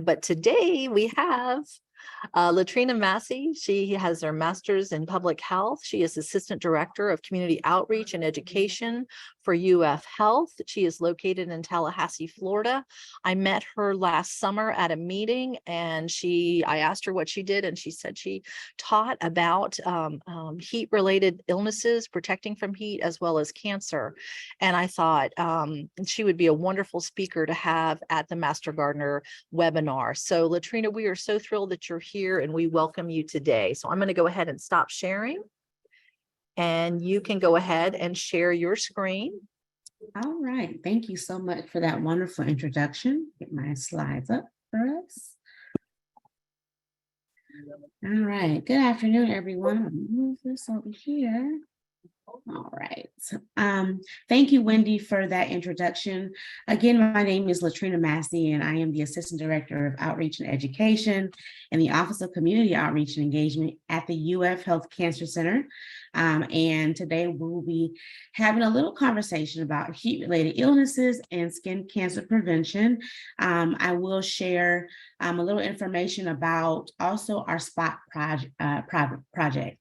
But today we have Trina Massey. She has her master's in public health. She is assistant director of community outreach and education for UF Health. She is located in Tallahassee, Florida. I met her last summer at a meeting, and I asked her what she did, and she said she taught about heat-related illnesses, protecting from heat, as well as cancer. And I thought she would be a wonderful speaker to have at the Master Gardener webinar. So Latrina, we are so thrilled that you're here, and we welcome you today. So I'm going to go ahead and stop sharing, and you can go ahead and share your screen. All right. Thank you so much for that wonderful introduction. Get my slides up for us. All right. Good afternoon, everyone. I'll move this over here. All right. Thank you, Wendy, for that introduction. Again, my name is Latrina Massey, and I am the Assistant Director of Outreach and Education in the Office of Community Outreach and Engagement at the UF Health Cancer Center. And today we'll be having a little conversation about heat-related illnesses and skin cancer prevention. I will share a little information about also our SPOT project.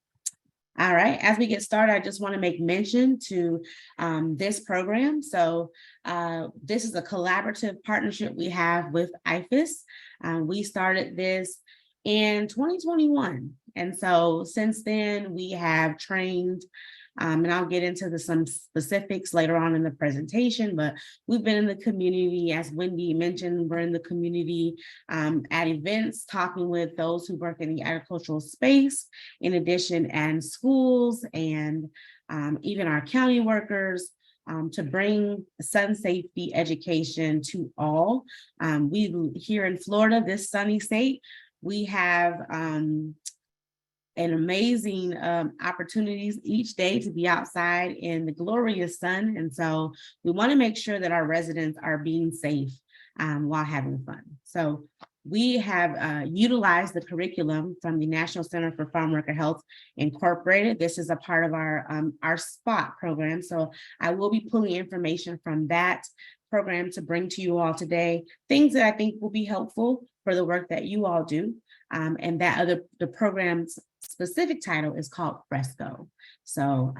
All right, as we get started, I just want to make mention to this program. So this is a collaborative partnership we have with IFAS. We started this in 2021. And so since then, we have trained, and I'll get into some specifics later on in the presentation, but we've been in the community, as Wendy mentioned, we're in the community at events, talking with those who work in the agricultural space, in addition, and schools, and even our county workers, to bring sun safety education to all. We here in Florida, this sunny state, we have and amazing opportunities each day to be outside in the glorious sun. And so we want to make sure that our residents are being safe while having fun. So we have utilized the curriculum from the National Center for Farm Worker Health Incorporated. This is a part of our SPOT program. So I will be pulling information from that program to bring to you all today, things that I think will be helpful for the work that you all do. And the program's specific title is called Fresco. So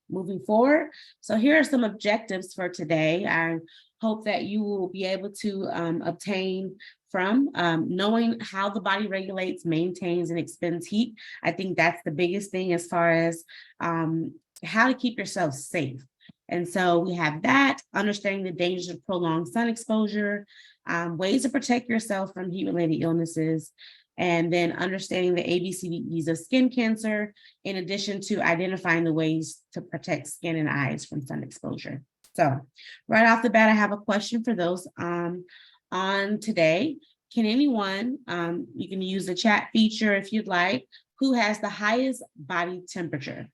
moving forward, so here are some objectives for today. I hope that you will be able to obtain from knowing how the body regulates, maintains, and expends heat. I think that's the biggest thing as far as how to keep yourself safe. And so we have that, understanding the dangers of prolonged sun exposure, ways to protect yourself from heat-related illnesses, and then understanding the ABCDEs of skin cancer, in addition to identifying the ways to protect skin and eyes from sun exposure. So right off the bat, I have a question for those on today. Can anyone, you can use the chat feature if you'd like, who has the highest body temperature?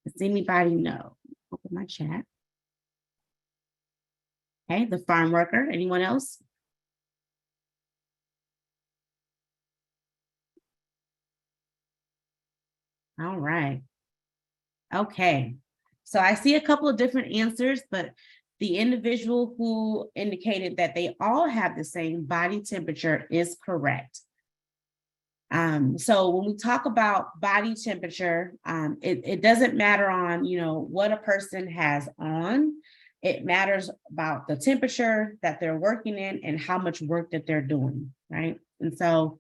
Does anybody know? Open my chat. Okay, the farm worker, anyone else? All right. Okay. So I see a couple of different answers, but the individual who indicated that they all have the same body temperature is correct. So when we talk about body temperature, it doesn't matter on, what a person has on. It matters about the temperature that they're working in and how much work that they're doing, right? And so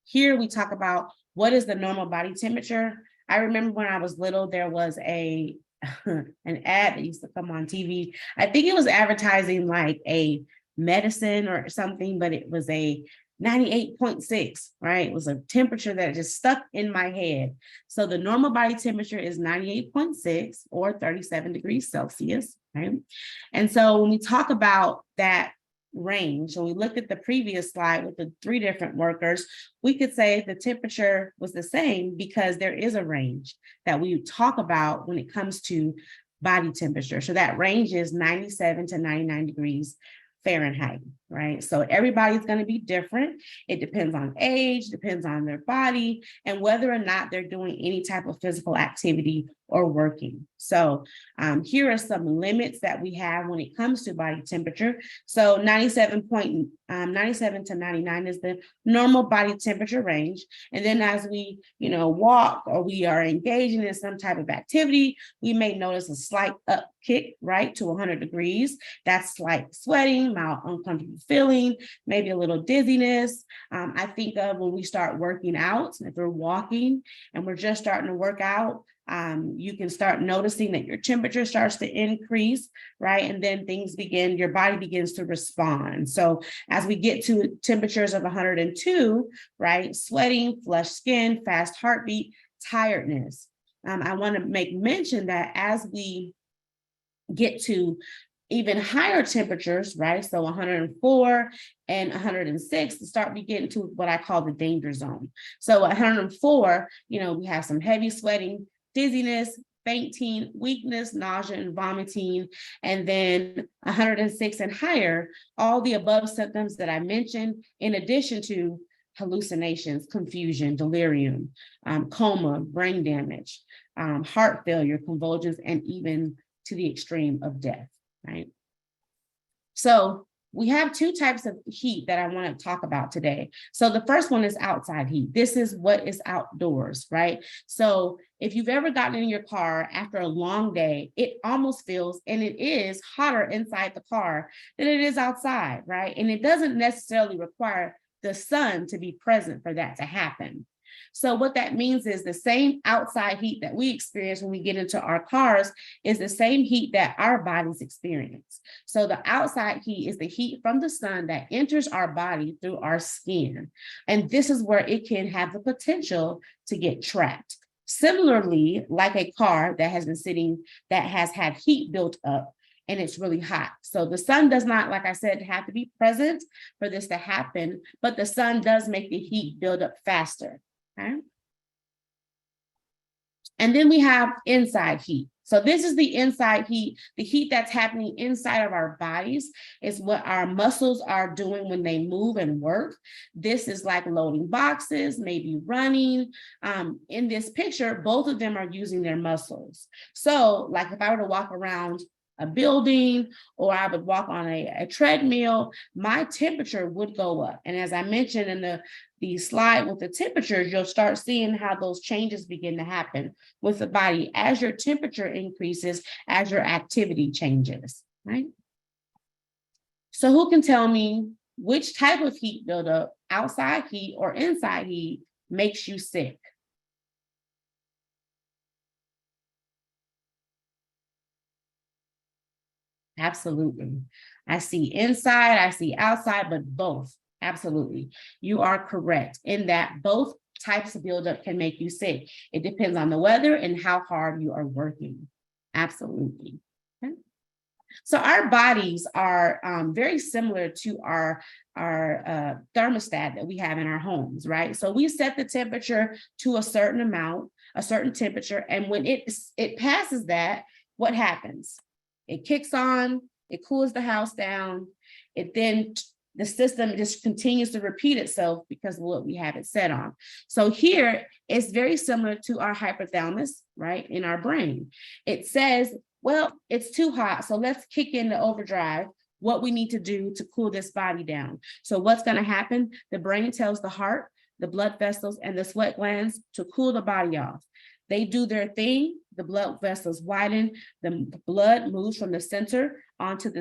here we talk about what is the normal body temperature. I remember when I was little, there was an ad that used to come on TV. I think it was advertising like a medicine or something, but it was a 98.6, right? It was a temperature that just stuck in my head. So the normal body temperature is 98.6 or 37 degrees Celsius, right? And so when we talk about that range, when we looked at the previous slide with the 3 different workers, we could say the temperature was the same because there is a range that we talk about when it comes to body temperature. So that range is 97 to 99 degrees Fahrenheit, right? So everybody's going to be different. It depends on age, depends on their body, and whether or not they're doing any type of physical activity or working. So here are some limits that we have when it comes to body temperature. So 97 to 99 is the normal body temperature range. And then as we, walk or we are engaging in some type of activity, we may notice a slight upkick, right, to 100 degrees. That's slight sweating, mild uncomfortable feeling, maybe a little dizziness. I think of when we start working out, if we're walking and we're just starting to work out, you can start noticing that your temperature starts to increase, right? And then your body begins to respond. So as we get to temperatures of 102, right? Sweating, flushed skin, fast heartbeat, tiredness. I want to make mention that as we get to even higher temperatures, right? So 104 and 106 to start getting to what I call the danger zone. So 104, we have some heavy sweating, dizziness, fainting, weakness, nausea, and vomiting. And then 106 and higher, all the above symptoms that I mentioned, in addition to hallucinations, confusion, delirium, coma, brain damage, heart failure, convulsions, and even to the extreme of death, right? So we have two types of heat that I want to talk about today. So the first one is outside heat. This is what is outdoors, right? So if you've ever gotten in your car after a long day, it almost feels, and it is hotter inside the car than it is outside, right? And it doesn't necessarily require the sun to be present for that to happen. So what that means is the same outside heat that we experience when we get into our cars is the same heat that our bodies experience. So the outside heat is the heat from the sun that enters our body through our skin. And this is where it can have the potential to get trapped. Similarly, like a car that has been sitting, that has had heat built up, and it's really hot. So the sun does not, like I said, have to be present for this to happen, but the sun does make the heat build up faster. Okay. And then we have inside heat. So this is the inside heat. The heat that's happening inside of our bodies is what our muscles are doing when they move and work. This is like loading boxes, maybe running. In this picture, both of them are using their muscles. So like if I were to walk around a building, or I would walk on a treadmill, my temperature would go up. And as I mentioned in the slide with the temperatures, you'll start seeing how those changes begin to happen with the body as your temperature increases, as your activity changes, right? So who can tell me which type of heat buildup, outside heat or inside heat, makes you sick? Absolutely. I see inside, I see outside, but both. Absolutely. You are correct in that both types of buildup can make you sick. It depends on the weather and how hard you are working. Absolutely. Okay. So our bodies are very similar to our thermostat that we have in our homes, right? So we set the temperature to a certain amount, a certain temperature, and when it passes that, what happens? It kicks on, it cools the house down, the system just continues to repeat itself because of what we have it set on. So here, it's very similar to our hypothalamus, right, in our brain. It says, well, it's too hot, so let's kick in the overdrive, what we need to do to cool this body down. So what's going to happen? The brain tells the heart, the blood vessels, and the sweat glands to cool the body off. They do their thing, the blood vessels widen, the blood moves from the center onto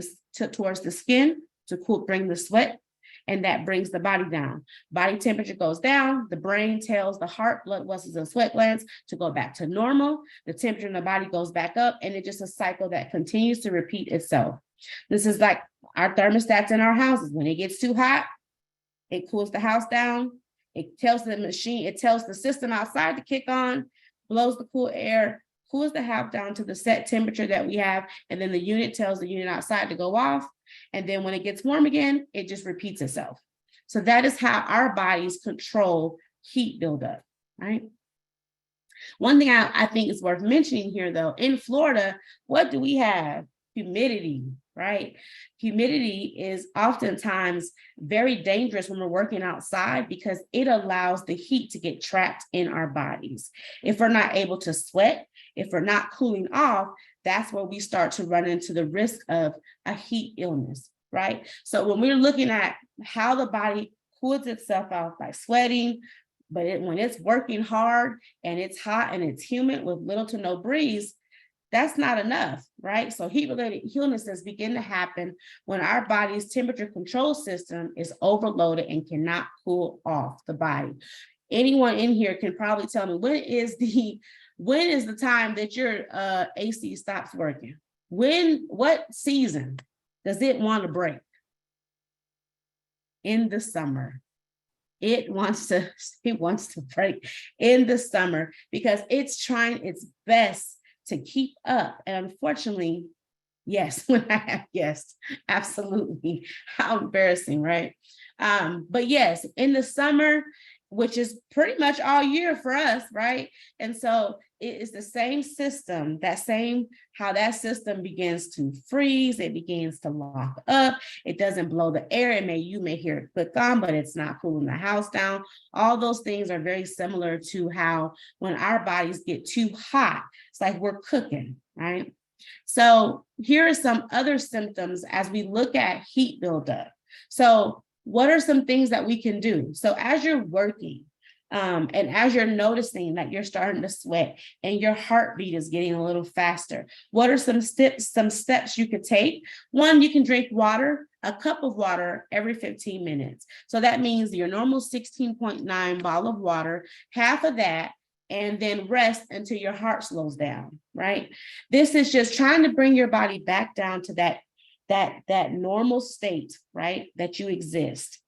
towards the skin to bring the sweat, and that brings the body down. Body temperature goes down, the brain tells the heart, blood vessels, and sweat glands to go back to normal. The temperature in the body goes back up, and it's just a cycle that continues to repeat itself. This is like our thermostats in our houses. When it gets too hot, it cools the house down. It tells the machine, it tells the system outside to kick on, blows the cool air, cools the house down to the set temperature that we have, and then the unit tells the unit outside to go off. And then when it gets warm again, it just repeats itself. So that is how our bodies control heat buildup, right? One thing I think is worth mentioning here, though, in Florida, what do we have? humidity, right? Humidity is oftentimes very dangerous when we're working outside because it allows the heat to get trapped in our bodies. If we're not able to sweat, if we're not cooling off, that's where we start to run into the risk of a heat illness, right? So when we're looking at how the body cools itself off by sweating, but when it's working hard and it's hot and it's humid with little to no breeze, that's not enough, right? So heat-related illnesses begin to happen when our body's temperature control system is overloaded and cannot cool off the body. Anyone in here can probably tell me when is the time that your AC stops working? What season does it want to break? In the summer. It wants to break in the summer because it's trying its best to keep up. And unfortunately, yes, when I have guests, absolutely. How embarrassing, right? But yes, in the summer, which is pretty much all year for us, right? And so it is the same system, how that system begins to freeze, it begins to lock up, it doesn't blow the air, you may hear it click on, but it's not cooling the house down. All those things are very similar to how when our bodies get too hot, it's like we're cooking, right? So here are some other symptoms as we look at heat buildup. So what are some things that we can do? So as you're working, and as you're noticing that you're starting to sweat and your heartbeat is getting a little faster, what are some steps you could take? One, you can drink water, a cup of water every 15 minutes. So that means your normal 16.9 bottle of water, half of that, and then rest until your heart slows down, right? This is just trying to bring your body back down to that normal state, right? That you exist.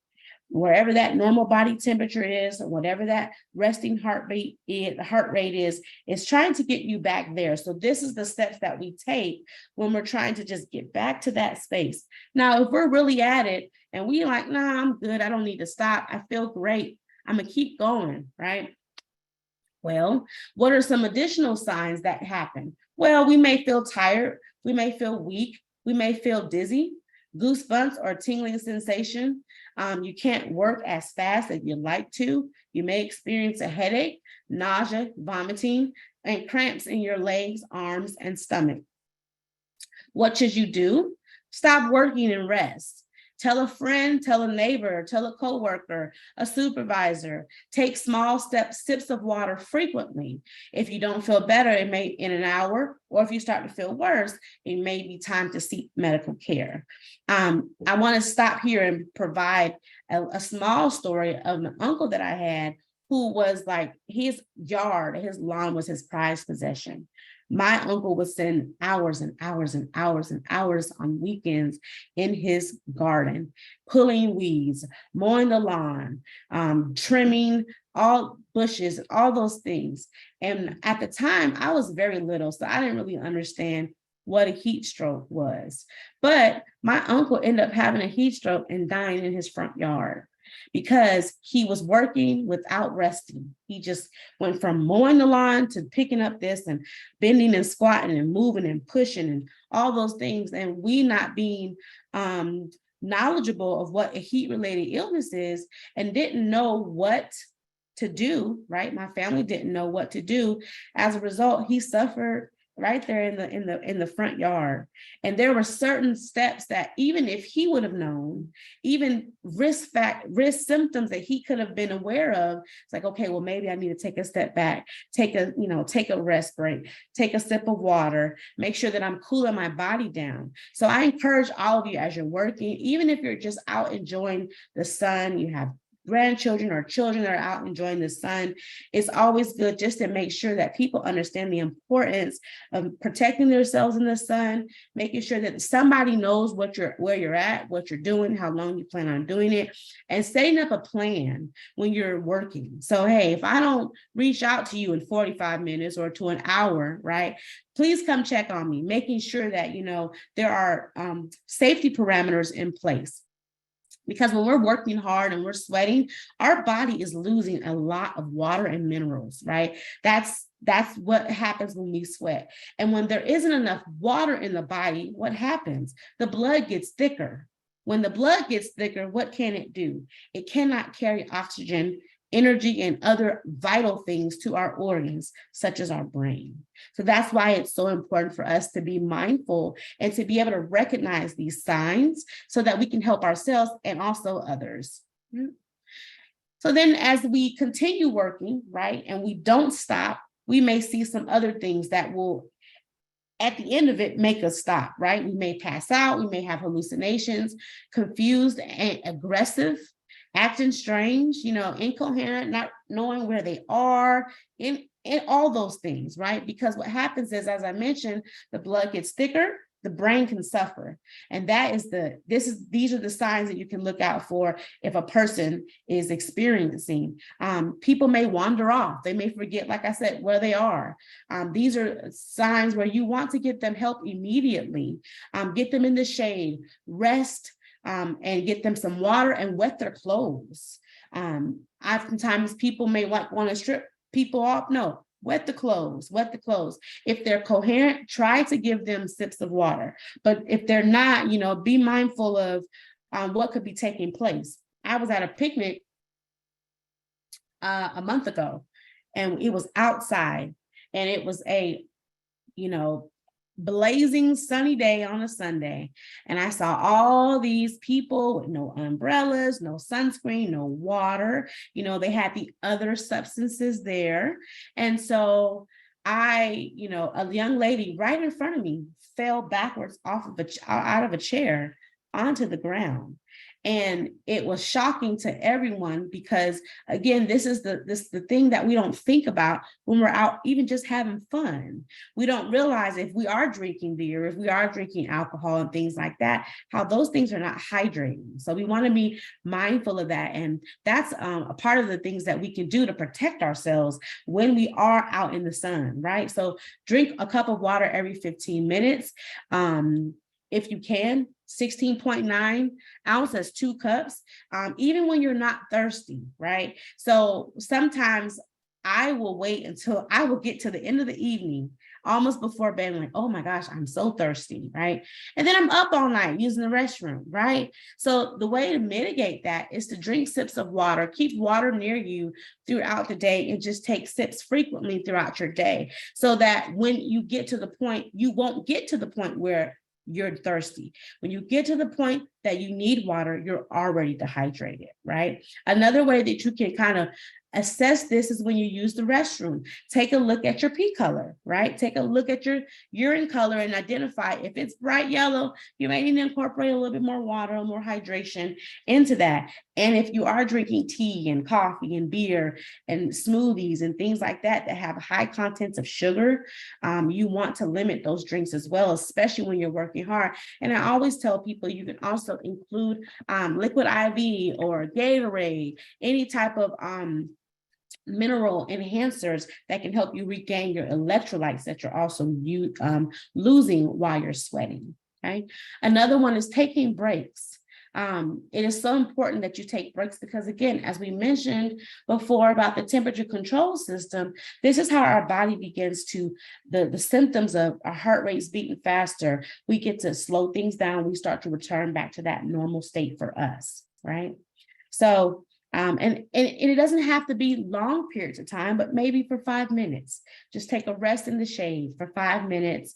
Wherever that normal body temperature is, or whatever that resting heart rate is trying to get you back there. So this is the steps that we take when we're trying to just get back to that space. Now, if we're really at it and we like, nah, I'm good, I don't need to stop, I feel great, I'm gonna keep going, right? Well, what are some additional signs that happen? Well, we may feel tired, we may feel weak, we may feel dizzy, goosebumps or tingling sensation. You can't work as fast as you'd like to. You may experience a headache, nausea, vomiting, and cramps in your legs, arms, and stomach. What should you do? Stop working and rest. Tell a friend, tell a neighbor, tell a coworker, a supervisor. Take small sips of water frequently. If you don't feel better, it may in an hour, or if you start to feel worse, it may be time to seek medical care. I want to stop here and provide a small story of an uncle that I had who was like, his lawn was his prized possession. My uncle would spend hours and hours and hours and hours on weekends in his garden, pulling weeds, mowing the lawn, trimming all bushes, all those things. And at the time, I was very little, so I didn't really understand what a heat stroke was. But my uncle ended up having a heat stroke and dying in his front yard because he was working without resting. He just went from mowing the lawn to picking up this and bending and squatting and moving and pushing and all those things. And we not being knowledgeable of what a heat-related illness is and didn't know what to do, right? My family didn't know what to do. As a result, he suffered right there in the front yard. And there were certain steps that even if he would have known, even risk symptoms that he could have been aware of, it's like, okay, well, maybe I need to take a step back, take a rest break, take a sip of water, make sure that I'm cooling my body down. So I encourage all of you as you're working, even if you're just out enjoying the sun, you have grandchildren or children that are out enjoying the sun, it's always good just to make sure that people understand the importance of protecting themselves in the sun, making sure that somebody knows where you're at, what you're doing, how long you plan on doing it, and setting up a plan when you're working. So, hey, if I don't reach out to you in 45 minutes or to an hour, right, please come check on me, making sure that, there are safety parameters in place. Because when we're working hard and we're sweating, our body is losing a lot of water and minerals, right? That's That's what happens when we sweat. And when there isn't enough water in the body, what happens? The blood gets thicker. When the blood gets thicker, what can it do? It cannot carry oxygen, energy, and other vital things to our organs, such as our brain. So that's why it's so important for us to be mindful and to be able to recognize these signs so that we can help ourselves and also others. So then as we continue working, right, and we don't stop, we may see some other things that will, at the end of it, make us stop, right? We may pass out, we may have hallucinations, confused and aggressive, acting strange, incoherent, not knowing where they are, in all those things, right? Because what happens is, as I mentioned, the blood gets thicker, the brain can suffer. And these are the signs that you can look out for if a person is experiencing. People may wander off. They may forget, like I said, where they are. These are signs where you want to get them help immediately. Get them in the shade, rest, and get them some water and wet their clothes. Oftentimes people may want to strip people off. No, wet the clothes, wet the clothes. If they're coherent, try to give them sips of water. But if they're not, be mindful of what could be taking place. I was at a picnic a month ago, and it was outside, and it was a, blazing sunny day on a Sunday. And I saw all these people with no umbrellas, no sunscreen, no water. They had the other substances there. And so a young lady right in front of me fell backwards out of a chair onto the ground. And it was shocking to everyone because, again, this is the thing that we don't think about when we're out, even just having fun. We don't realize if we are drinking beer, if we are drinking alcohol and things like that, how those things are not hydrating. So we want to be mindful of that. And that's a part of the things that we can do to protect ourselves when we are out in the sun, right? So drink a cup of water every 15 minutes. If you can, 16.9 ounces, 2 cups, even when you're not thirsty, right? So sometimes I will wait until I will get to the end of the evening, almost before bed, like, oh my gosh, I'm so thirsty, right? And then I'm up all night using the restroom, right? So the way to mitigate that is to drink sips of water, keep water near you throughout the day, and just take sips frequently throughout your day, so that when you get to the point, you won't get to the point where you're thirsty. When you get to the point that you need water, you're already dehydrated, right? Another way that you can kind of assess this is when you use the restroom. Take a look at your pee color, right? Take a look at your urine color and identify if it's bright yellow, you may need to incorporate a little bit more water, more hydration into that. And if you are drinking tea and coffee and beer and smoothies and things like that that have high contents of sugar, you want to limit those drinks as well, especially when you're working hard. And I always tell people you can also include liquid IV or Gatorade, any type of mineral enhancers that can help you regain your electrolytes that you're also losing while you're sweating. Okay. Another one is taking breaks. It is so important that you take breaks because, again, as we mentioned before about the temperature control system, this is how our body begins to, the symptoms of our heart rates beating faster, we get to slow things down, we start to return back to that normal state for us, right? So, and it doesn't have to be long periods of time, but maybe for 5 minutes, just take a rest in the shade for 5 minutes,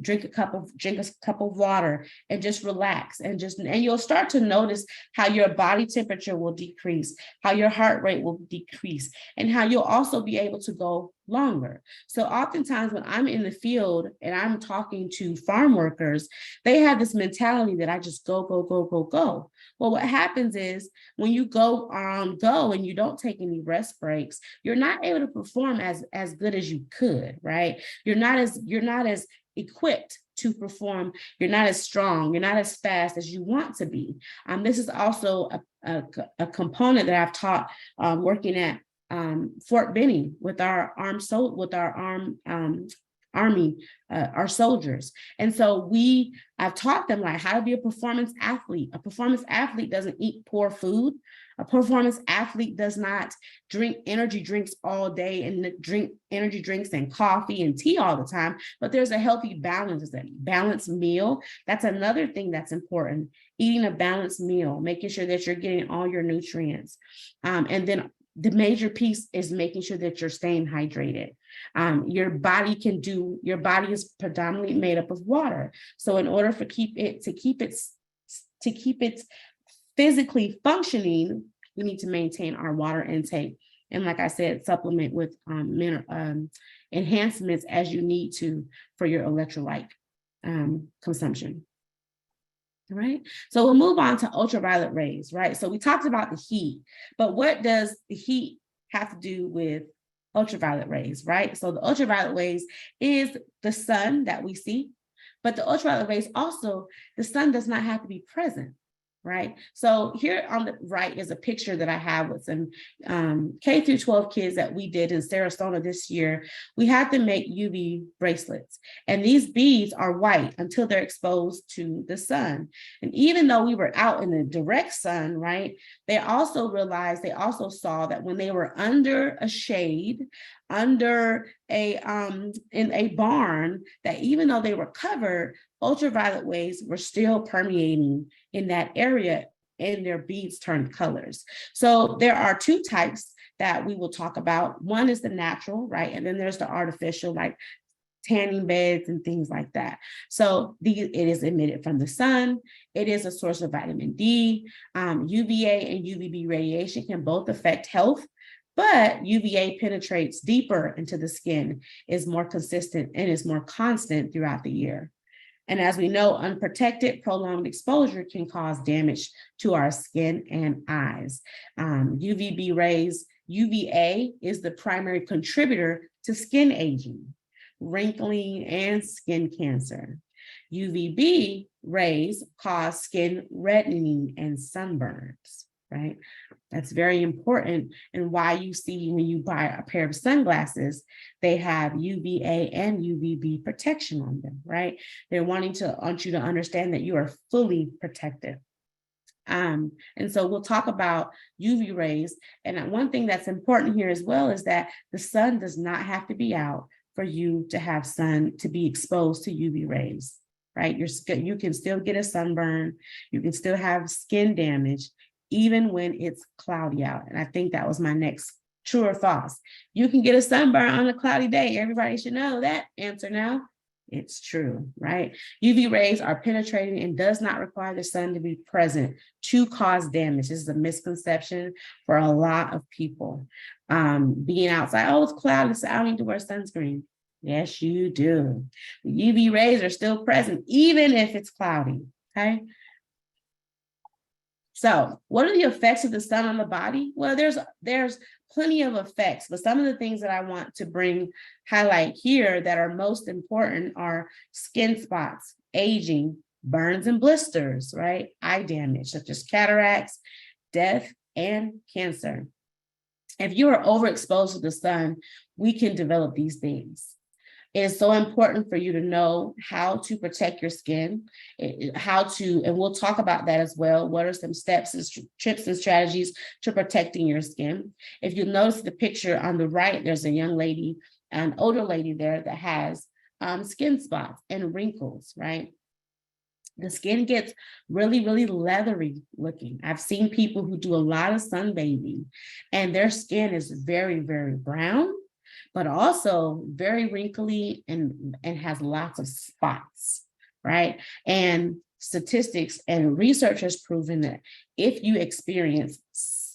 drink a cup of water and just relax and you'll start to notice how your body temperature will decrease, how your heart rate will decrease, and how you'll also be able to go longer. So oftentimes when I'm in the field and I'm talking to farm workers, they have this mentality that I just go, go, go, go, go. Well, what happens is when you go and you don't take any rest breaks, you're not able to perform as good as you could, right? You're not as equipped to perform. You're not as strong. You're not as fast as you want to be. This is also a component that I've taught Working at Fort Benning with our Army, our soldiers. And so I've taught them like how to be a performance athlete. A performance athlete doesn't eat poor food. A performance athlete does not drink energy drinks all day and drink energy drinks and coffee and tea all the time, but there's a healthy balance, a balanced meal. That's another thing that's important. Eating a balanced meal, making sure that you're getting all your nutrients. And then the major piece is making sure that you're staying hydrated. Your body is predominantly made up of water. So in order to keep it physically functioning, we need to maintain our water intake. And like I said, supplement with enhancements as you need to for your electrolyte consumption. All right, so we'll move on to ultraviolet rays, right? So we talked about the heat, but what does the heat have to do with ultraviolet rays, right? So the ultraviolet rays is the sun that we see, but the ultraviolet rays also, the sun does not have to be present, right? So here on the right is a picture that I have with some K through 12 kids that we did in Sarasota this year. We had to make UV bracelets, and these beads are white until they're exposed to the sun. And even though we were out in the direct sun, right, they also saw that when they were under a shade, under in a barn, that even though they were covered, ultraviolet rays were still permeating in that area and their beads turned colors. So there are two types that we will talk about. One is the natural, right? And then there's the artificial, like tanning beds and things like that. So it is emitted from the sun. It is a source of vitamin D. UVA and UVB radiation can both affect health, but UVA penetrates deeper into the skin, is more consistent, and is more constant throughout the year. And as we know, unprotected, prolonged exposure can cause damage to our skin and eyes. UVB rays, UVA is the primary contributor to skin aging, wrinkling, and skin cancer. UVB rays cause skin reddening and sunburns, right? That's very important, and why you see when you buy a pair of sunglasses, they have UVA and UVB protection on them, right? They're want you to understand that you are fully protected. And so we'll talk about UV rays. And one thing that's important here as well is that the sun does not have to be out for you to be exposed to UV rays, right? You can still get a sunburn. You can still have skin damage, even when it's cloudy out. And I think that was my next true or false. You can get a sunburn on a cloudy day. Everybody should know that answer now. It's true, right? UV rays are penetrating and does not require the sun to be present to cause damage. This is a misconception for a lot of people. Being outside, oh, it's cloudy, so I don't need to wear sunscreen. Yes, you do. The UV rays are still present, even if it's cloudy, okay? So what are the effects of the sun on the body? Well, there's plenty of effects, but some of the things that I want to highlight here that are most important are skin spots, aging, burns and blisters, right? Eye damage, such as cataracts, death, and cancer. If you are overexposed to the sun, we can develop these things. It is so important for you to know how to protect your skin, and we'll talk about that as well. What are some steps and tips and strategies to protecting your skin? If you notice the picture on the right, there's a young lady, an older lady there that has skin spots and wrinkles, right? The skin gets really, really leathery looking. I've seen people who do a lot of sunbathing and their skin is very, very brown, but also very wrinkly and has lots of spots, right? And statistics and research has proven that if you experience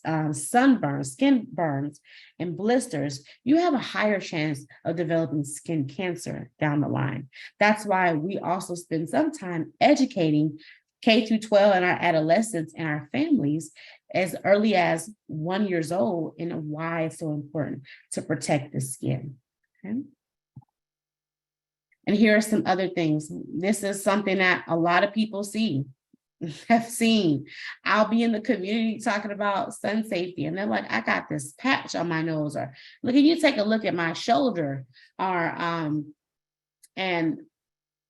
sunburns, skin burns, and blisters, you have a higher chance of developing skin cancer down the line. That's why we also spend some time educating K through 12 and our adolescents and our families as early as 1 year old and why it's so important to protect the skin. Okay. And here are some other things. This is something that a lot of people have seen. I'll be in the community talking about sun safety and they're like, I got this patch on my nose, or look at you, take a look at my shoulder, or And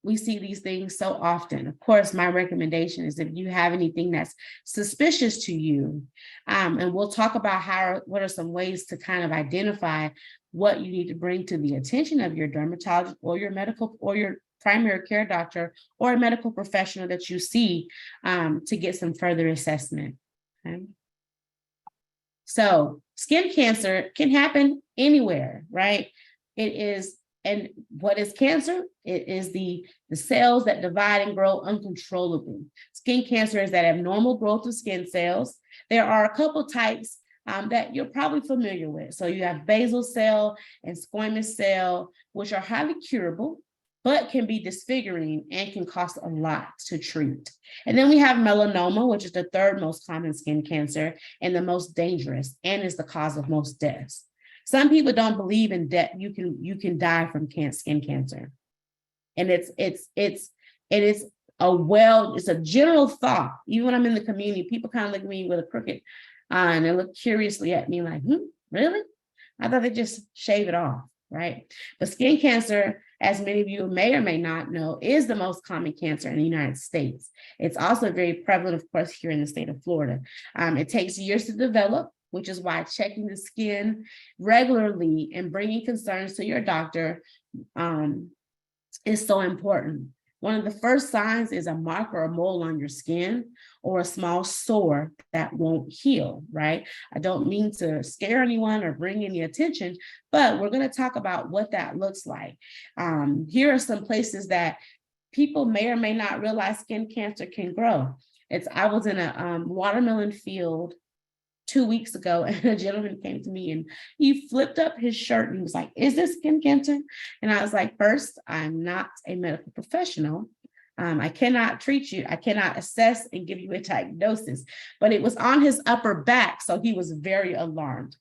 we see these things so often. Of course, my recommendation is if you have anything that's suspicious to you, and we'll talk about what are some ways to kind of identify what you need to bring to the attention of your dermatologist or your medical or your primary care doctor or a medical professional that you see, to get some further assessment. Okay. So skin cancer can happen anywhere, right? It is, and what is cancer? It is the cells that divide and grow uncontrollably. Skin cancer is that abnormal growth of skin cells. There are a couple types that you're probably familiar with. So you have basal cell and squamous cell, which are highly curable, but can be disfiguring and can cost a lot to treat. And then we have melanoma, which is the third most common skin cancer and the most dangerous, and is the cause of most deaths. Some people don't believe in death. You can die from skin cancer. And it's a general thought. Even when I'm in the community, people kind of look at me with a crooked eye and they look curiously at me like, really? I thought they just shave it off, right? But skin cancer, as many of you may or may not know, is the most common cancer in the United States. It's also very prevalent, of course, here in the state of Florida. It takes years to develop, which is why checking the skin regularly and bringing concerns to your doctor is so important. One of the first signs is a mark or a mole on your skin or a small sore that won't heal, right? I don't mean to scare anyone or bring any attention, but we're going to talk about what that looks like. Here are some places that people may or may not realize skin cancer can grow. I was in a watermelon field 2 weeks ago, and a gentleman came to me and he flipped up his shirt and he was like, "Is this skin cancer?" And I was like, first, I'm not a medical professional. I cannot treat you. I cannot assess and give you a diagnosis, but it was on his upper back. So he was very alarmed.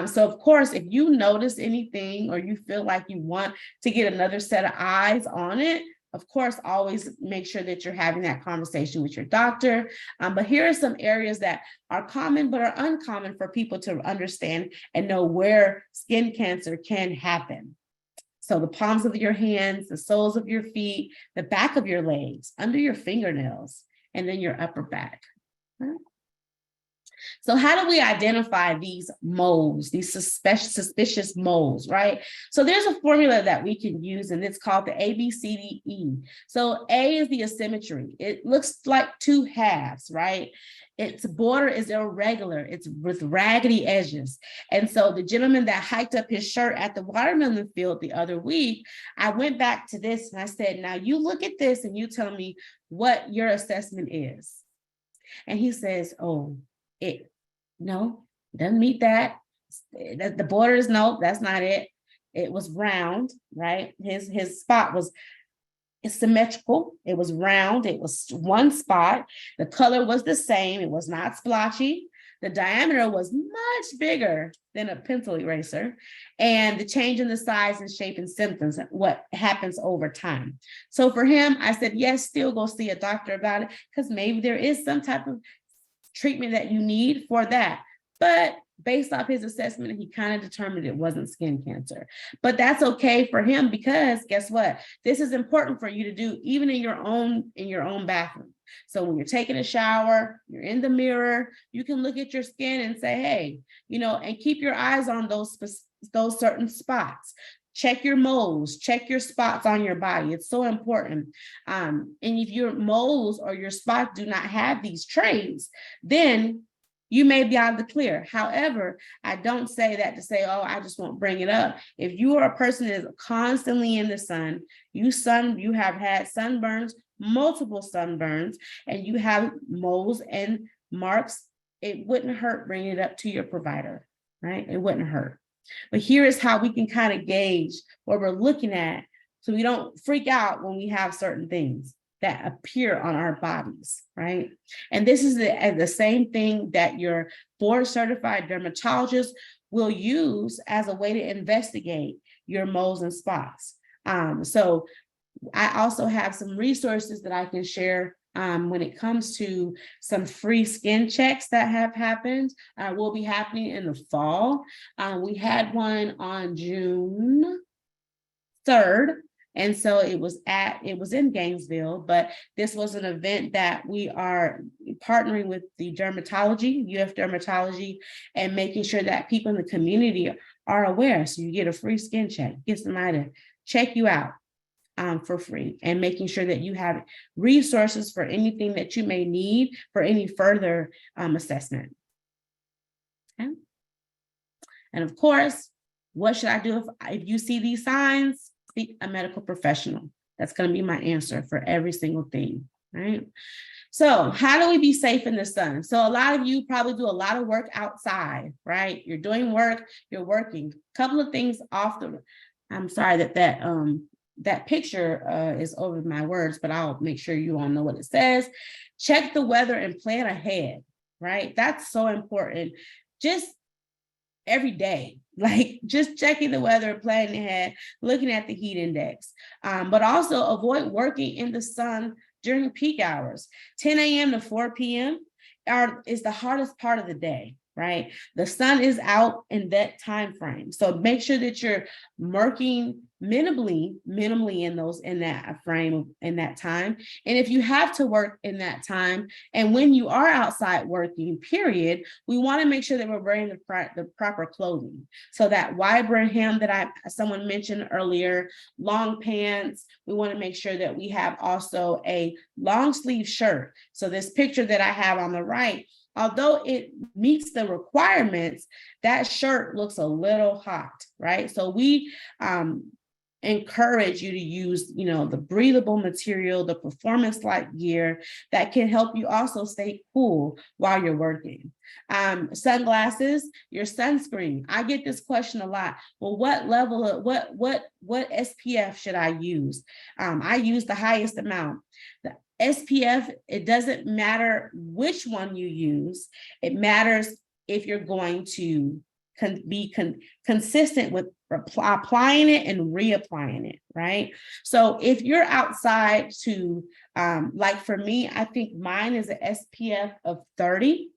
So of course, if you notice anything or you feel like you want to get another set of eyes on it, of course, always make sure that you're having that conversation with your doctor. But here are some areas that are common but are uncommon for people to understand and know where skin cancer can happen. So the palms of your hands, the soles of your feet, the back of your legs, under your fingernails, and then your upper back. So how do we identify these moles, these suspicious moles, right? So there's a formula that we can use, and it's called the ABCDE. So A is the asymmetry. It looks like two halves, right? Its border is irregular. It's with raggedy edges. And so the gentleman that hiked up his shirt at the watermelon field the other week, I went back to this and I said, now you look at this and you tell me what your assessment is. And he says, oh, it doesn't meet that. The border is no, that's not it. It was round, right? His spot was symmetrical. It was round. It was one spot. The color was the same. It was not splotchy. The diameter was much bigger than a pencil eraser. And the change in the size and shape and symptoms, what happens over time. So for him, I said, yes, still go see a doctor about it, because maybe there is some type of treatment that you need for that. But based off his assessment, he kind of determined it wasn't skin cancer. But that's okay for him, because guess what? This is important for you to do even in your own bathroom. So when you're taking a shower, you're in the mirror, you can look at your skin and say, hey, and keep your eyes on those certain spots. Check your moles, check your spots on your body. It's so important. And if your moles or your spots do not have these traits, then you may be out of the clear. However, I don't say that to say, oh, I just won't bring it up. If you are a person that is constantly in the sun, you have had sunburns, multiple sunburns, and you have moles and marks, it wouldn't hurt bringing it up to your provider, right? It wouldn't hurt. But here is how we can kind of gauge what we're looking at, so we don't freak out when we have certain things that appear on our bodies, right? And this is the same thing that your board certified dermatologist will use as a way to investigate your moles and spots. So I also have some resources that I can share when it comes to some free skin checks that have happened, will be happening in the fall. We had one on June 3rd. And so it was in Gainesville, but this was an event that we are partnering with the dermatology, UF dermatology, and making sure that people in the community are aware. So you get a free skin check, get somebody to check you out for free, and making sure that you have resources for anything that you may need for any further assessment. Okay. And of course, what should I do if you see these signs? Seek a medical professional. That's going to be my answer for every single thing, right? So how do we be safe in the sun? So a lot of you probably do a lot of work outside, right? You're doing work, you're working. A couple of things I'm sorry that picture is over my words, but I'll make sure you all know what it says. Check the weather and plan ahead, right? That's so important. Just every day, like just checking the weather, planning ahead, looking at the heat index, but also avoid working in the sun during peak hours. 10 a.m. to 4 p.m. is the hardest part of the day, right? The sun is out in that time frame. So make sure that you're working minimally in that frame, in that time. And if you have to work in that time, and when you are outside working, period, we want to make sure that we're wearing the proper clothing. So that wide brim hem that someone mentioned earlier, long pants, we want to make sure that we have also a long sleeve shirt. So this picture that I have on the right, although it meets the requirements, that shirt looks a little hot, right? So we encourage you to use, the breathable material, the performance-like gear that can help you also stay cool while you're working. Sunglasses, your sunscreen. I get this question a lot. Well, what level of what SPF should I use? I use the highest amount. The SPF, it doesn't matter which one you use. It matters if you're going to be consistent with applying it and reapplying it, right? So if you're outside to, like for me, I think mine is an SPF of 30.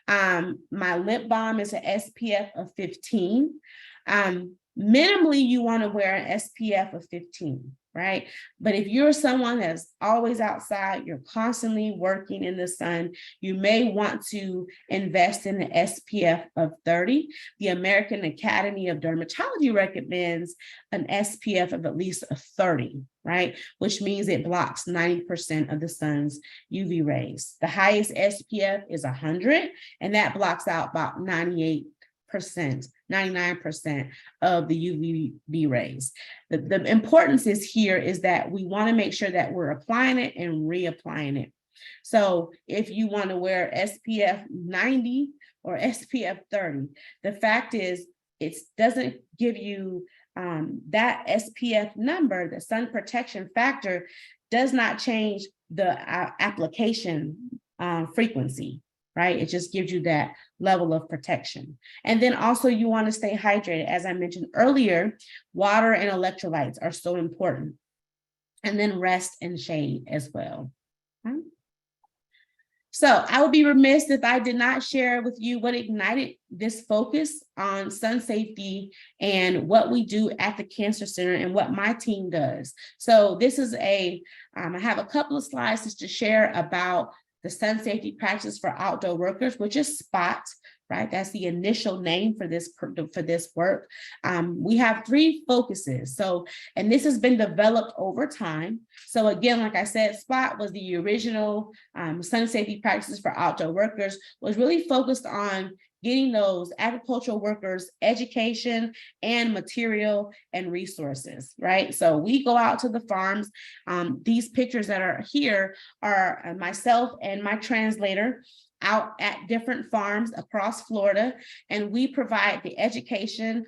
My lip balm is an SPF of 15. Minimally, you want to wear an SPF of 15, right? But if you're someone that's always outside, you're constantly working in the sun, you may want to invest in the SPF of 30. The American Academy of Dermatology recommends an SPF of at least a 30, right? Which means it blocks 90% of the sun's UV rays. The highest SPF is 100, and that blocks out about 99% of the UVB rays. The importance is that we want to make sure that we're applying it and reapplying it. So if you want to wear SPF 90 or SPF 30, the fact is it doesn't give you that SPF number, the sun protection factor, does not change the application frequency, right? It just gives you that level of protection. And then also you want to stay hydrated. As I mentioned earlier, water and electrolytes are so important. And then rest and shade as well. Okay. So I would be remiss if I did not share with you what ignited this focus on sun safety and what we do at the Cancer Center and what my team does. So this is I have a couple of slides just to share about the sun safety practice for outdoor workers, which is SPOT, right? That's the initial name for this work. We have 3 focuses. So, and this has been developed over time. So again, like I said, SPOT was the original sun safety practices for outdoor workers, was really focused on getting those agricultural workers education and material and resources, right? So we go out to the farms. These pictures that are here are myself and my translator out at different farms across Florida, and we provide the education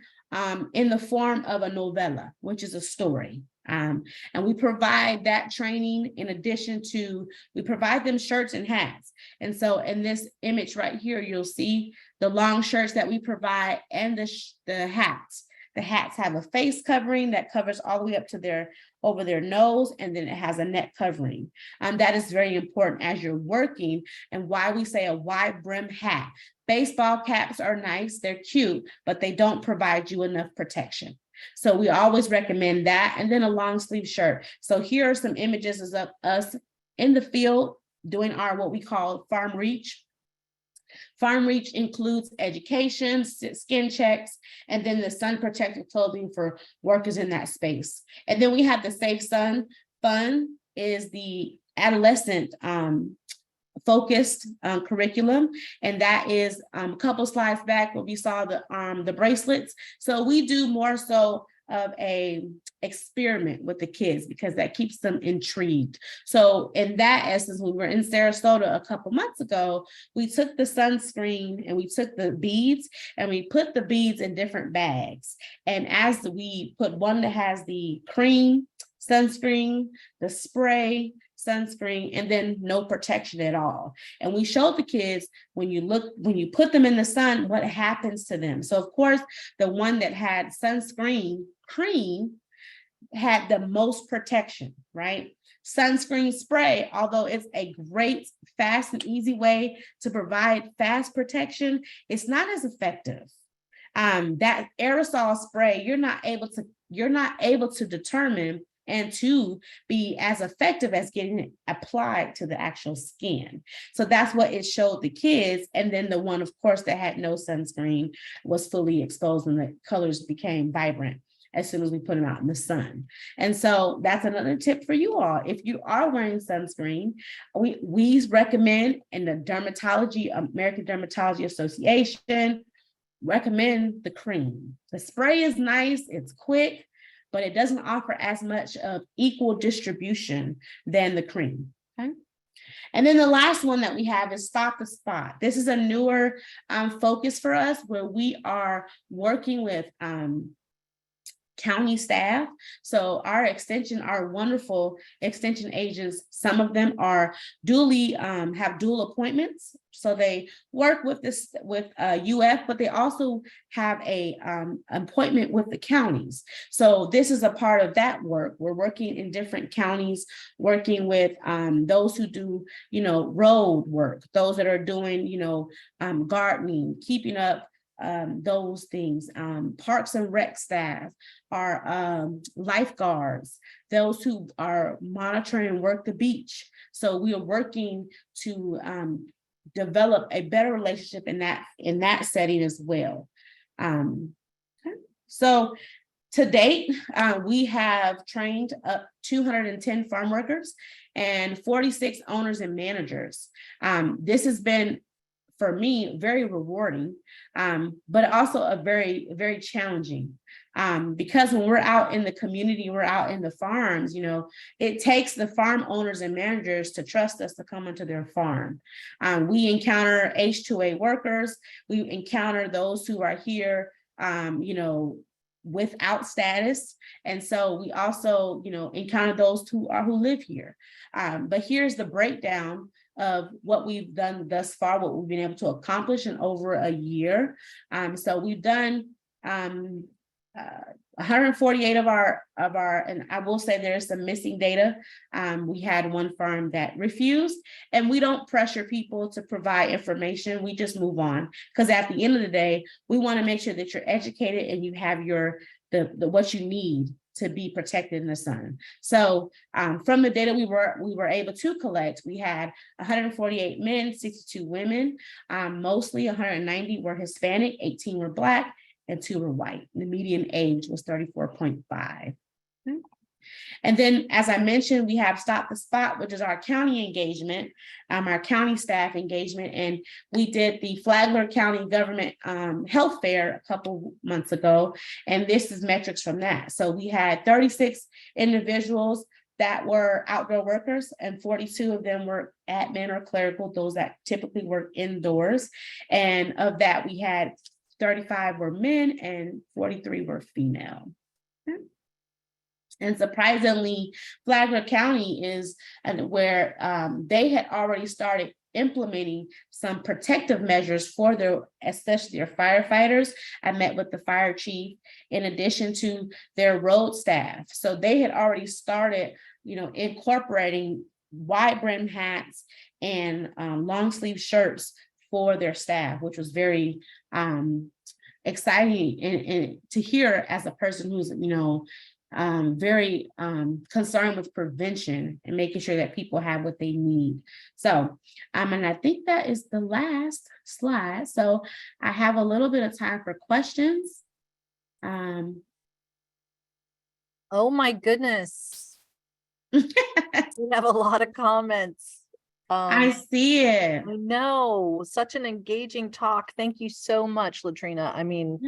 in the form of a novella, which is a story. And we provide that training in addition to, we provide them shirts and hats. And so in this image right here, you'll see the long shirts that we provide and the hats. The hats have a face covering that covers all the way up to over their nose, and then it has a neck covering. That is very important as you're working, and why we say a wide brim hat. Baseball caps are nice, they're cute, but they don't provide you enough protection. So we always recommend that. And then a long sleeve shirt. So here are some images of us in the field doing our what we call farm reach. Farm reach includes education, skin checks, and then the sun protective clothing for workers in that space. And then we have the Safe Sun Fund is the adolescent focused curriculum, and that is a couple slides back where we saw the bracelets. So we do more so of a experiment with the kids because that keeps them intrigued. So in that essence, when we were in Sarasota a couple months ago, we took the sunscreen and we took the beads and we put the beads in different bags. And as we put one that has the cream sunscreen, the spray sunscreen, and then no protection at all. And we showed the kids when you put them in the sun, what happens to them. So of course, the one that had sunscreen cream had the most protection, right? Sunscreen spray, although it's a great, fast and easy way to provide fast protection, it's not as effective. That aerosol spray, you're not able to determine and to be as effective as getting it applied to the actual skin. So that's what it showed the kids. And then the one, of course, that had no sunscreen was fully exposed and the colors became vibrant as soon as we put them out in the sun. And so that's another tip for you all. If you are wearing sunscreen, we recommend in the American Dermatology Association, recommend the cream. The spray is nice, it's quick, but it doesn't offer as much of equal distribution than the cream. Okay. And then the last one that we have is Stop the Spot. This is a newer focus for us where we are working with county staff. So our wonderful extension agents, some of them are have dual appointments. So they work with UF, but they also have a appointment with the counties. So this is a part of that work. We're working in different counties, working with those who do, road work, those that are doing, gardening, keeping up those things, parks and rec staff, our lifeguards, those who are monitoring and work the beach. So we are working to develop a better relationship in that setting as well. So to date, we have trained up 210 farm workers and 46 owners and managers. This has been, for me, very rewarding, but also a very, very challenging. Because when we're out in the community, we're out in the farms, it takes the farm owners and managers to trust us to come into their farm. We encounter H-2A workers, we encounter those who are here, without status. And so we also, encounter those who live here. But here's the breakdown of what we've done thus far, what we've been able to accomplish in over a year. So we've done 148 of our, and I will say there's some missing data. We had one firm that refused, and we don't pressure people to provide information. We just move on, because at the end of the day, we want to make sure that you're educated and you have the what you need to be protected in the sun. So from the data we were able to collect, we had 148 men, 62 women, mostly 190 were Hispanic, 18 were Black, and 2 were white. The median age was 34.5. And then, as I mentioned, we have Stop the Spot, which is our county engagement, our county staff engagement. And we did the Flagler County Government Health Fair a couple months ago. And this is metrics from that. So we had 36 individuals that were outdoor workers, and 42 of them were admin or clerical, those that typically work indoors. And of that, we had 35 were men and 43 were female. And surprisingly, Flagler County is where they had already started implementing some protective measures for especially their firefighters. I met with the fire chief in addition to their road staff. So they had already started, incorporating wide brim hats and long sleeve shirts for their staff, which was very exciting and to hear as a person who's, very concerned with prevention and making sure that people have what they need. So, and I think that is the last slide. So I have a little bit of time for questions. Oh my goodness. We have a lot of comments. I see it. I know, such an engaging talk. Thank you so much, Latrina. I mean,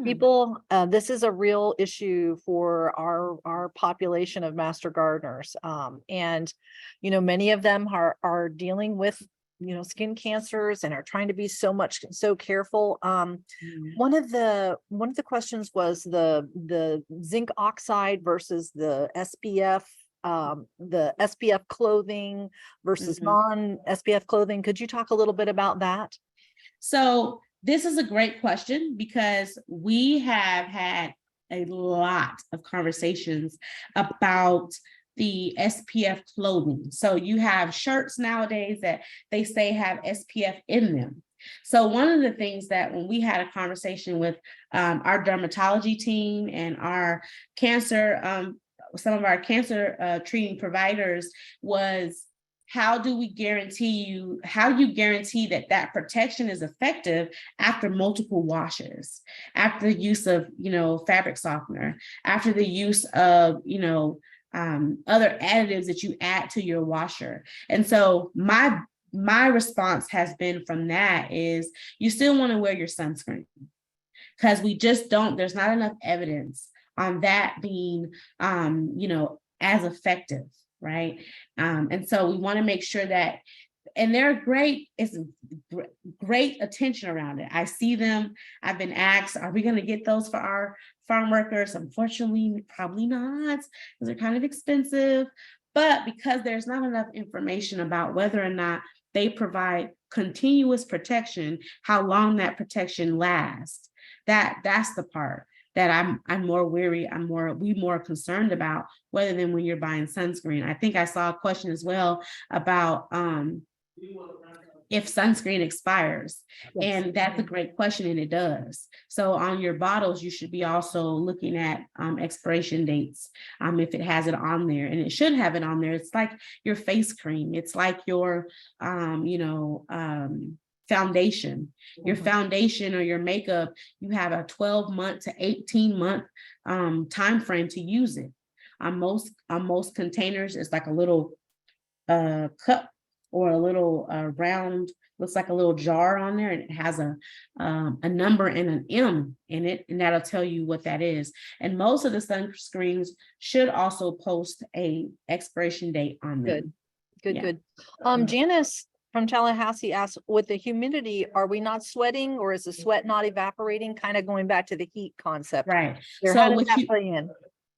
people, this is a real issue for our population of master gardeners. And, many of them are dealing with, skin cancers and are trying to be so careful. One of the questions was the zinc oxide versus the SPF clothing versus non-SPF clothing. Could you talk a little bit about that? So this is a great question because we have had a lot of conversations about the SPF clothing. So you have shirts nowadays that they say have SPF in them. So one of the things that when we had a conversation with our dermatology team and our cancer, some of our cancer treating providers was, how you guarantee that protection is effective after multiple washes, after the use of, fabric softener, after the use of, other additives that you add to your washer. And so my response has been from that is you still want to wear your sunscreen because there's not enough evidence on that being, as effective, right? And so we want to make sure that, and it's great attention around it. I see them, I've been asked, are we going to get those for our farm workers? Unfortunately, probably not, because they're kind of expensive. But because there's not enough information about whether or not they provide continuous protection, how long that protection lasts, that's the part that I'm more weary, we more concerned about, rather than when you're buying sunscreen. I think I saw a question as well about if sunscreen expires. Yes. And that's a great question, and it does. So on your bottles, you should be also looking at expiration dates, if it has it on there, and it should have it on there. It's like your face cream. It's like your, foundation. Your foundation or your makeup, you have a 12-month to 18-month time frame to use it. On most containers, it's like a little cup or a little round, looks like a little jar on there, and it has a number and an M in it, and that'll tell you what that is. And most of the sunscreens should also post a expiration date on them. Good. Janice from Tallahassee asked, with the humidity, are we not sweating, or is the sweat not evaporating? Kind of going back to the heat concept. Right. So how does that play in?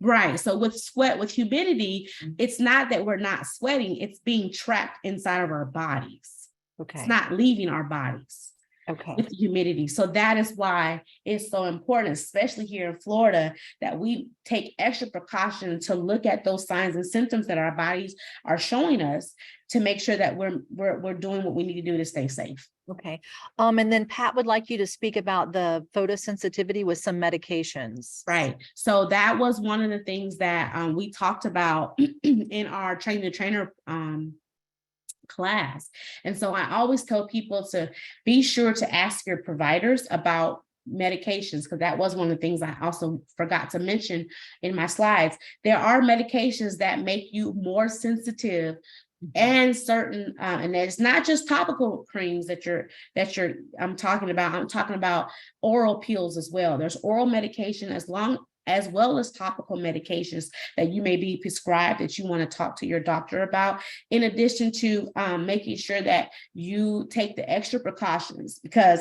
Right. So with humidity, it's not that we're not sweating, it's being trapped inside of our bodies. Okay. It's not leaving our bodies. Okay. With the humidity. So that is why it's so important, especially here in Florida, that we take extra precaution to look at those signs and symptoms that our bodies are showing us to make sure that we're doing what we need to do to stay safe. Okay. And then Pat would like you to speak about the photosensitivity with some medications. Right. So that was one of the things that we talked about in our train the trainer class. And so I always tell people to be sure to ask your providers about medications, because that was one of the things I also forgot to mention in my slides. There are medications that make you more sensitive and certain, and it's not just topical creams I'm talking about. I'm talking about oral pills as well. There's oral medication as well as topical medications that you may be prescribed that you want to talk to your doctor about, in addition to making sure that you take the extra precautions, because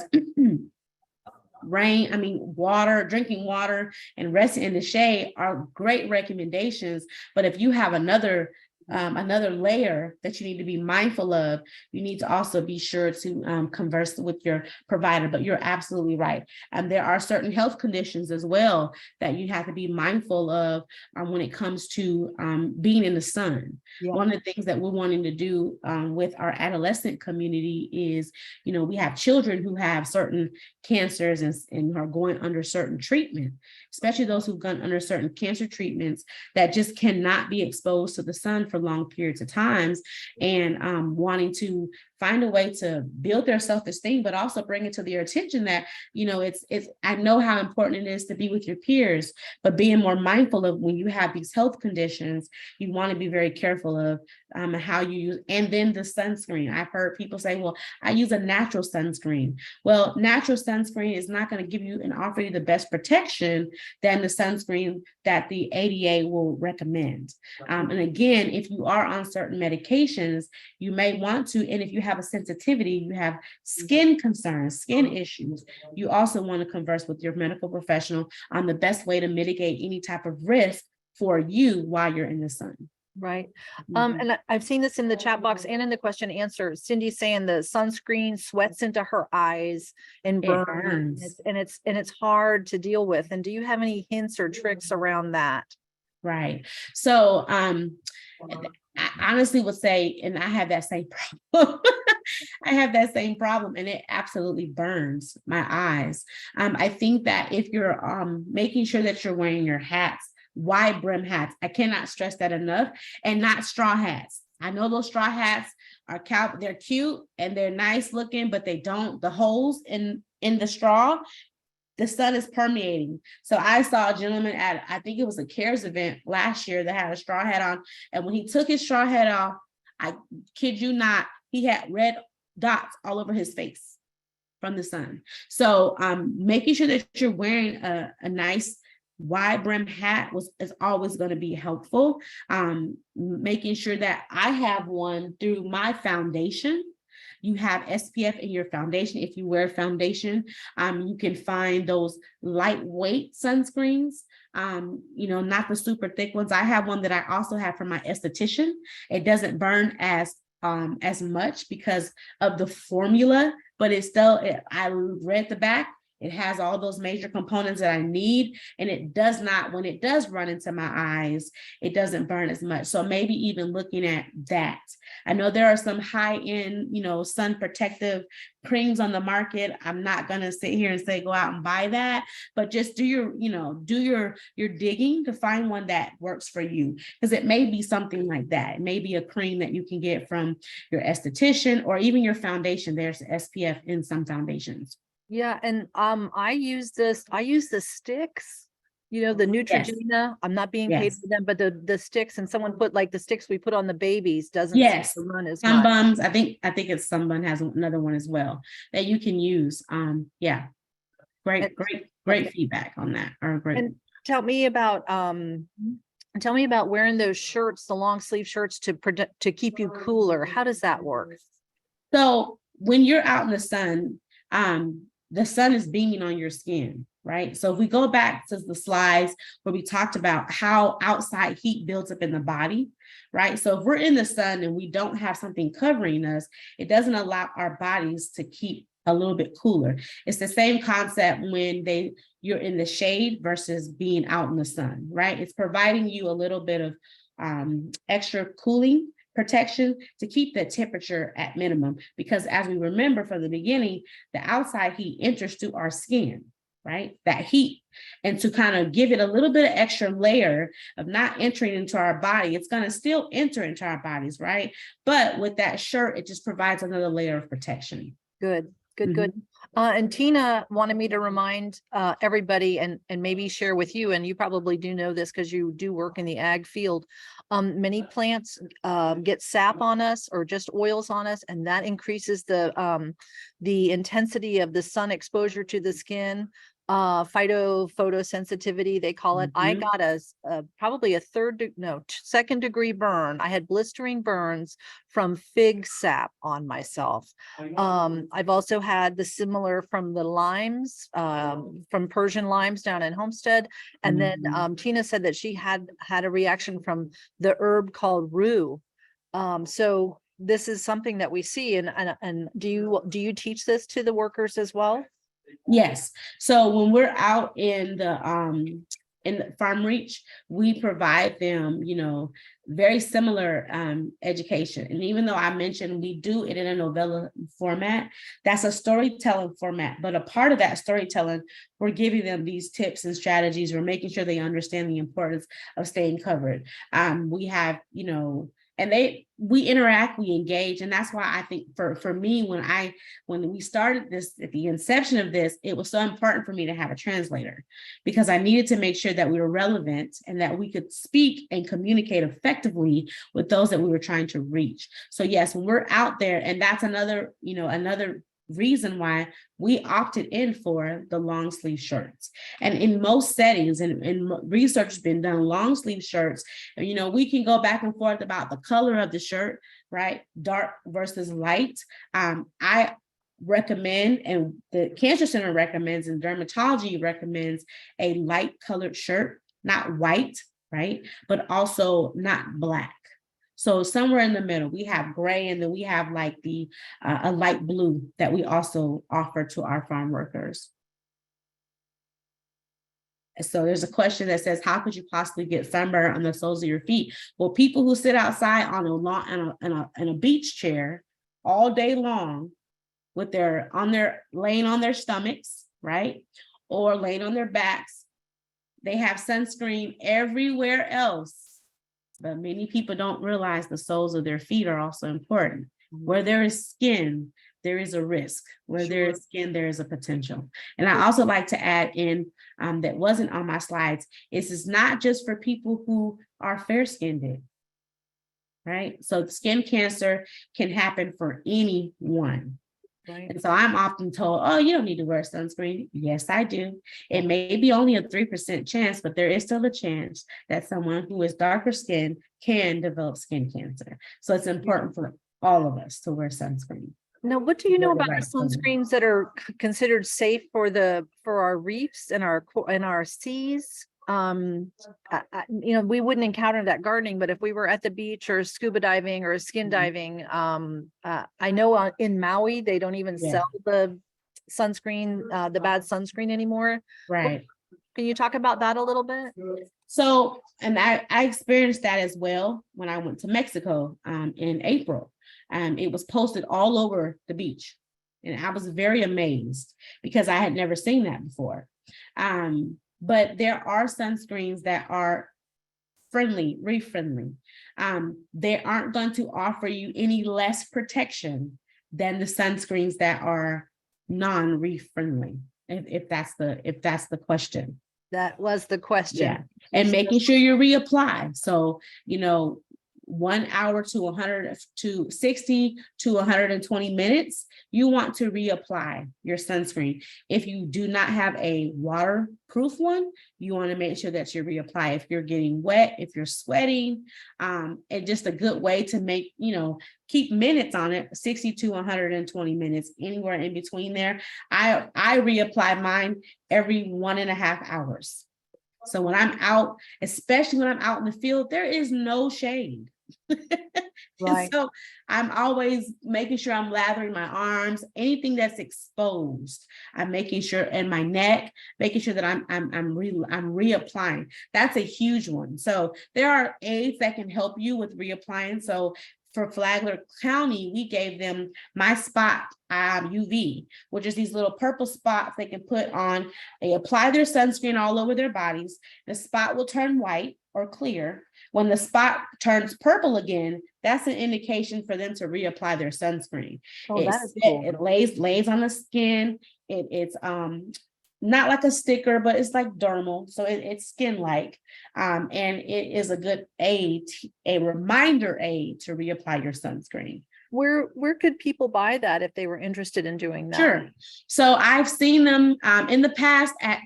drinking water and resting in the shade are great recommendations. But if you have another another layer that you need to be mindful of, you need to also be sure to converse with your provider. But you're absolutely right. There are certain health conditions as well that you have to be mindful of when it comes to being in the sun. Yeah. One of the things that we're wanting to do with our adolescent community is, we have children who have certain cancers and are going under certain treatment, especially those who've gone under certain cancer treatments that just cannot be exposed to the sun for long periods of times, and wanting to find a way to build their self-esteem, but also bring it to their attention that, it's I know how important it is to be with your peers, but being more mindful of when you have these health conditions, you want to be very careful of how you use, and then the sunscreen. I've heard people say, well, I use a natural sunscreen. Well, natural sunscreen is not going to give you and offer you the best protection than the sunscreen that the ADA will recommend. And again, if you are on certain medications, you may want to, and if you have a sensitivity, you have skin concerns, skin issues, you also want to converse with your medical professional on the best way to mitigate any type of risk for you while you're in the sun. Right. And I've seen this in the chat box and in the question answer. Cindy's saying the sunscreen sweats into her eyes and burns. And it's hard to deal with. And do you have any hints or tricks around that? Right. So I honestly would say, and I have that same problem. I have that same problem, and it absolutely burns my eyes. I think that if you're making sure that you're wearing your hats, wide brim hats, I cannot stress that enough, and not straw hats. I know those straw hats are they're cute and they're nice looking, but they don't, the holes in the straw, the sun is permeating. So I saw a gentleman at, I think it was a CARES event last year, that had a straw hat on. And when he took his straw hat off, I kid you not, he had red dots all over his face from the sun. So making sure that you're wearing a nice wide brim hat is always going to be helpful. Making sure that I have one through my foundation. You have SPF in your foundation. If you wear foundation, you can find those lightweight sunscreens, not the super thick ones. I have one that I also have for my esthetician. It doesn't burn as much because of the formula, but it's still, I read the back. It has all those major components that I need, and it does not, when it does run into my eyes, it doesn't burn as much. So maybe even looking at that. I know there are some high-end, sun protective creams on the market. I'm not going to sit here and say, go out and buy that, but just do your digging to find one that works for you. Because it may be something like that. It may be a cream that you can get from your esthetician or even your foundation. There's SPF in some foundations. Yeah. And I use the sticks, the Neutrogena. Yes. I'm not being paid for them, but the sticks, and someone put like the sticks we put on the babies doesn't run as much. Sunbums, I think it's Sunbun has another one as well that you can use. Great feedback on that. Or great. And tell me about wearing those shirts, the long sleeve shirts to keep you cooler. How does that work? So when you're out in the sun is beaming on your skin, right? So if we go back to the slides where we talked about how outside heat builds up in the body, right? So if we're in the sun and we don't have something covering us, it doesn't allow our bodies to keep a little bit cooler. It's the same concept when you're in the shade versus being out in the sun, right? It's providing you a little bit of extra cooling protection to keep the temperature at minimum, because as we remember from the beginning, the outside heat enters through our skin, right? That heat. And to kind of give it a little bit of extra layer of not entering into our body, it's going to still enter into our bodies, right? But with that shirt, it just provides another layer of protection. Good. And Tina wanted me to remind everybody and maybe share with you, and you probably do know this because you do work in the ag field. Many plants get sap on us or just oils on us, and that increases the intensity of the sun exposure to the skin. photosensitivity, they call it. I got probably a second degree burn. I had blistering burns from fig sap on myself. I've also had the similar from the limes, from Persian limes down in Homestead. And then Tina said that she had a reaction from the herb called rue. So this is something that we see. And do you teach this to the workers as well? Yes. So when we're out in the farm reach, we provide them, very similar education. And even though I mentioned we do it in a novella format, that's a storytelling format. But a part of that storytelling, we're giving them these tips and strategies. We're making sure they understand the importance of staying covered. We have, and we interact, we engage. And that's why I think for me, when we started this at the inception of this, it was so important for me to have a translator, because I needed to make sure that we were relevant and that we could speak and communicate effectively with those that we were trying to reach. So yes, when we're out there, and that's another reason why we opted in for the long sleeve shirts. And in most settings, and research has been done, long sleeve shirts, we can go back and forth about the color of the shirt, right? Dark versus light. I recommend, and the Cancer Center recommends, and dermatology recommends, a light colored shirt, not white, right? But also not black. So somewhere in the middle, we have gray, and then we have like a light blue that we also offer to our farm workers. So there's a question that says, how could you possibly get sunburn on the soles of your feet? Well, people who sit outside on a lawn in a beach chair all day long with laying on their stomachs, right? Or laying on their backs, they have sunscreen everywhere else. But many people don't realize the soles of their feet are also important. Where there is skin, there is a risk. Where there is skin, there is a potential. And I also like to add in, that wasn't on my slides, is not just for people who are fair-skinned, right? So skin cancer can happen for anyone. Right. And so I'm often told, oh, you don't need to wear sunscreen. Yes, I do. It may be only a 3% chance, but there is still a chance that someone who is darker skinned can develop skin cancer. So it's important for all of us to wear sunscreen. Now, what do you know about sunscreens that are considered safe for our reefs and our seas? We wouldn't encounter that gardening, but if we were at the beach or scuba diving or skin diving, I know in Maui, they don't even sell the sunscreen, the bad sunscreen anymore. Right. Can you talk about that a little bit? So, and I experienced that as well when I went to Mexico in April. It was posted all over the beach. And I was very amazed because I had never seen that before. But there are sunscreens that are reef friendly. They aren't going to offer you any less protection than the sunscreens that are non-reef friendly, if that's the question. That was the question. Yeah. And making sure you reapply. So, 1 hour to 60 to 120 minutes, you want to reapply your sunscreen. If you do not have a waterproof one, you want to make sure that you reapply. If you're getting wet, if you're sweating, and just a good way to make, keep minutes on it, 60 to 120 minutes, anywhere in between there. I reapply mine every 1.5 hours. So when I'm out, especially when I'm out in the field, there is no shade. Right. So I'm always making sure I'm lathering my arms, anything that's exposed. I'm making sure, and my neck, making sure that I'm reapplying. That's a huge one. So there are aids that can help you with reapplying. So for Flagler County, we gave them My Spot UV, which is these little purple spots they can put on. They apply their sunscreen all over their bodies. The spot will turn white or clear. When the spot turns purple again, that's an indication for them to reapply their sunscreen. Oh, that is cool. It lays on the skin. It's not like a sticker, but it's like dermal, so it's skin-like, and it is a good aid, a reminder aid to reapply your sunscreen. Where could people buy that if they were interested in doing that? Sure. So I've seen them in the past at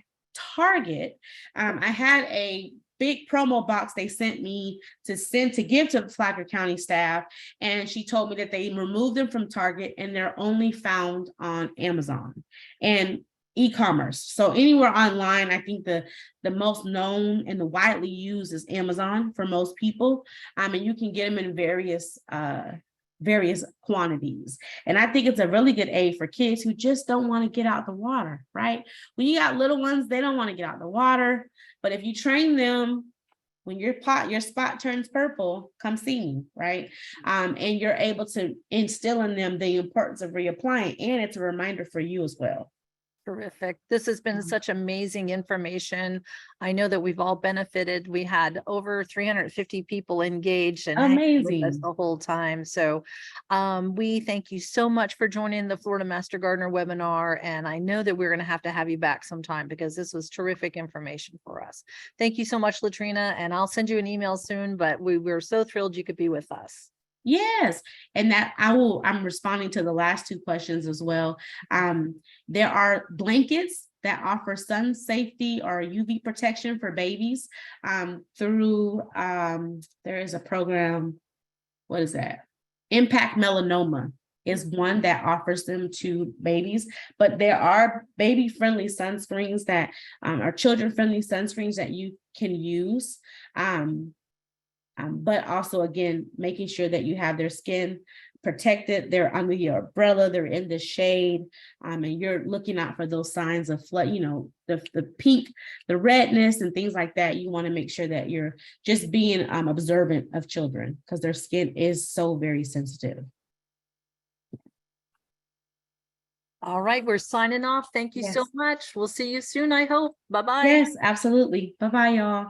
Target. I had a big promo box they sent me to give to the Flagler County staff, and she told me that they removed them from Target and they're only found on Amazon and e-commerce. So anywhere online, I think the most known and the widely used is Amazon for most people. And you can get them in various quantities. And I think it's a really good aid for kids who just don't want to get out the water, right? When you got little ones, they don't want to get out the water. But if you train them, when your spot turns purple, come see me, right? And you're able to instill in them the importance of reapplying. And it's a reminder for you as well. Terrific. This has been such amazing information. I know that we've all benefited. We had over 350 people engaged and hanging with us Amazing. the whole time. So we thank you so much for joining the Florida Master Gardener webinar. And I know that we're going to have you back sometime because this was terrific information for us. Thank you so much, Latrina. And I'll send you an email soon, but we're so thrilled you could be with us. Yes. And that I'm responding to the last two questions as well. There are blankets that offer sun safety or UV protection for babies through, there is a program, what is that? Impact Melanoma is one that offers them to babies, but there are baby-friendly sunscreens that are children-friendly sunscreens that you can use. But also, again, making sure that you have their skin protected, they're under your umbrella, they're in the shade, and you're looking out for those signs of flood, the pink, the redness and things like that. You want to make sure that you're just being observant of children because their skin is so very sensitive. All right, we're signing off. Thank you so much. We'll see you soon, I hope. Bye-bye. Yes, absolutely. Bye-bye, y'all.